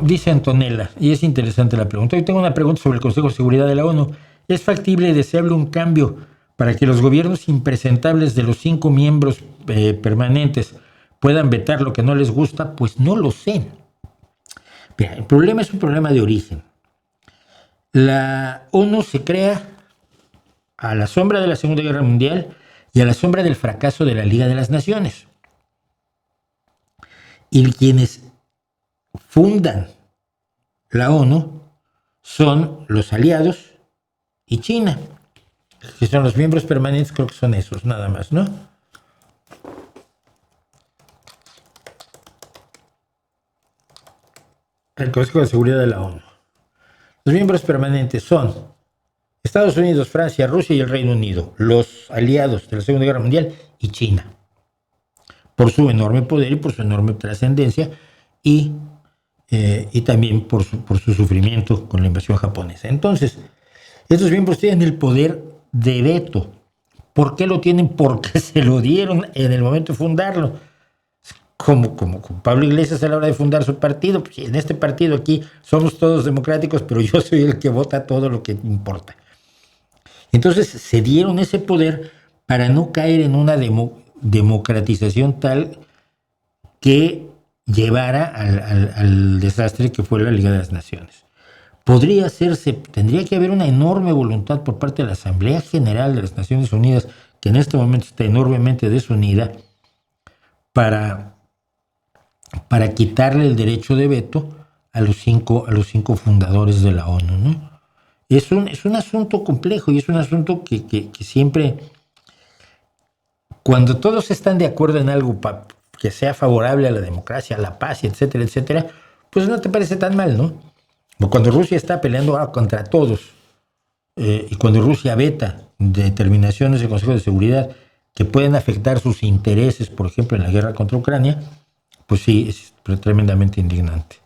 Dice Antonella, y es interesante la pregunta, hoy tengo una pregunta sobre el Consejo de Seguridad de la ONU. ¿Es factible y deseable un cambio para que los gobiernos impresentables de los 5 miembros permanentes puedan vetar lo que no les gusta? Pues no lo sé. Mira, el problema es un problema de origen. La ONU se crea a la sombra de la Segunda Guerra Mundial y a la sombra del fracaso de la Liga de las Naciones. Y quienes fundan la ONU son los aliados y China, que son los miembros permanentes, creo que son esos nada más, ¿no? El Consejo de Seguridad de la ONU. Los miembros permanentes son Estados Unidos, Francia, Rusia y el Reino Unido, los aliados de la Segunda Guerra Mundial y China, por su enorme poder y por su enorme trascendencia y también por su sufrimiento con la invasión japonesa. Entonces, estos miembros tienen el poder de veto. ¿Por qué lo tienen? Porque se lo dieron en el momento de fundarlo. Como Pablo Iglesias a la hora de fundar su partido. Pues en este partido aquí somos todos democráticos, pero yo soy el que vota todo lo que importa. Entonces se dieron ese poder para no caer en una democratización tal que llevara al desastre que fue la Liga de las Naciones. Podría hacerse, tendría que haber una enorme voluntad por parte de la Asamblea General de las Naciones Unidas, que en este momento está enormemente desunida, para quitarle el derecho de veto a los cinco fundadores de la ONU, ¿no? Es un asunto complejo y es un asunto que siempre, cuando todos están de acuerdo en algo que sea favorable a la democracia, a la paz, etcétera, etcétera, pues no te parece tan mal, ¿no? O cuando Rusia está peleando contra todos y cuando Rusia veta determinaciones del Consejo de Seguridad que pueden afectar sus intereses, por ejemplo, en la guerra contra Ucrania, pues sí, es tremendamente indignante.